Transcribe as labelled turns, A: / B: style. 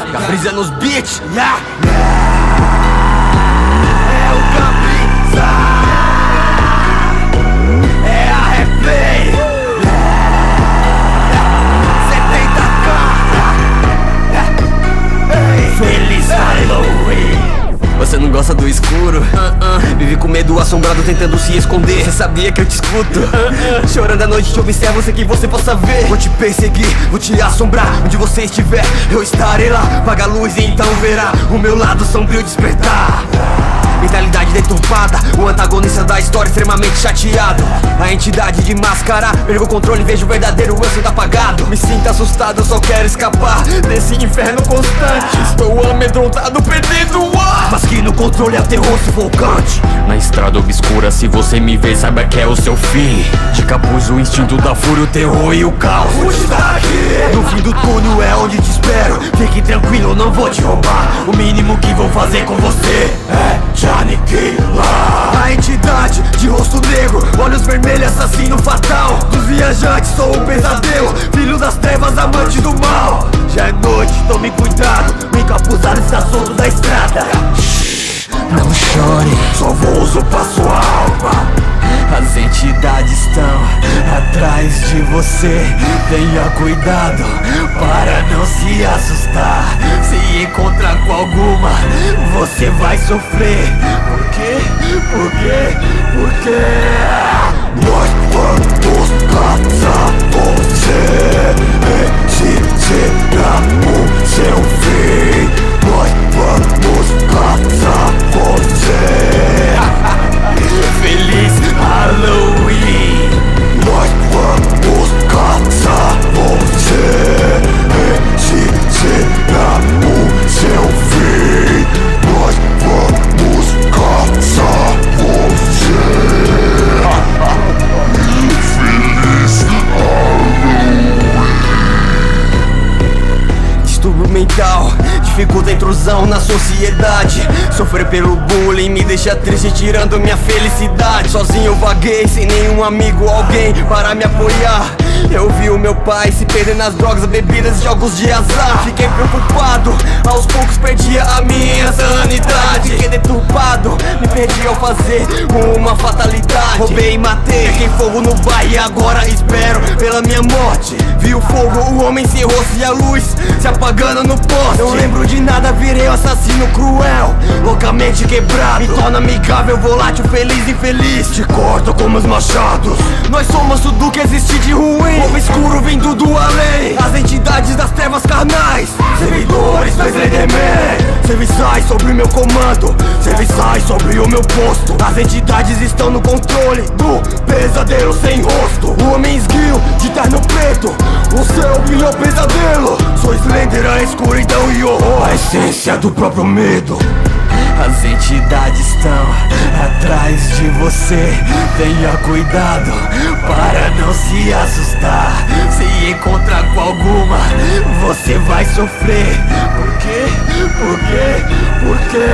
A: Fica brisa nos beats.
B: É o Capriza, é a replay, 70k. Feliz Halloween.
A: Você não gosta do escuro? Vive com medo, assombrado, tentando se esconder. Você sabia que eu te escuto? Chorando à noite, te observo, sei que você possa ver. Vou te perseguir, vou te assombrar. Onde você estiver, eu estarei lá. Apaga a luz e então verá o meu lado sombrio despertar. Mentalidade deturpada, o antagonista da história extremamente chateado. A entidade de máscara, perco o controle e vejo o verdadeiro eu sendo apagado. Me sinto assustado, eu só quero escapar desse inferno constante. Estou amedrontado, perdendo o ar, mas que no controle é o terror sufocante.
C: Na estrada obscura, se você me ver, saiba que é o seu fim. De capuz, o instinto da fúria, o terror e o caos.
B: Vou te dar aqui, no fim do túnel é onde te espero. Fique tranquilo, eu não vou te roubar. O mínimo que vou fazer com você é te aniquilar. A entidade de rosto negro, olhos vermelhos, assassino fatal. Dos viajantes sou um pesadelo, filho das trevas, amante do mal. Já é noite, tome cuidado, o encapuzado está solto da estrada.
A: Não chore,
B: Só vou usurpar sua alma.
A: as entidades estão atrás de você.
B: Tenha cuidado para não se assustar. Se encontrar com alguma, você vai sofrer. Por quê? Por quê? Por quê? Nós vamos caçar você. Esse será o seu fim. Nós vamos caçar você. Feliz Halloween. Nós vamos caçar você. Esse será o seu fim. Nós vamos caçar você. Feliz
A: Distúrbio mental dificulta a intrusão na sociedade. Sofrer pelo bullying me deixa triste, tirando minha felicidade. Sozinho eu vaguei, sem nenhum amigo, alguém para me apoiar. Eu vi o meu pai se perder nas drogas, bebidas e jogos de azar. Fiquei preocupado, aos poucos perdia a minha sanidade. Fiquei deturpado, me perdi ao fazer uma fatalidade. Roubei e matei, taquei fogo no bairro e agora espero pela minha morte. Vi o fogo, o homem sem rosto e a luz se apagando no poste. Não lembro de nada, virei um assassino cruel, loucamente quebrado. Me torna amigável, volátil, feliz e infeliz.
B: Te corto como os machados.
A: Nós somos tudo que existe de ruim,
B: O escuro vindo do além.
A: as entidades das trevas carnais.
B: Servidores do Slenderman, serviçais sobre meu comando, serviçais sobre o meu posto.
A: As entidades estão no controle
B: Do pesadelo sem rosto,
A: o homem esguio de terno preto.
B: o seu pior pesadelo. Sou Slender, a escuridão e horror, a essência do próprio medo.
A: As entidades estão atrás de você.
B: Tenha cuidado para não se assustar. Se encontrar com alguma, você vai sofrer. Por quê? Por quê? Por quê?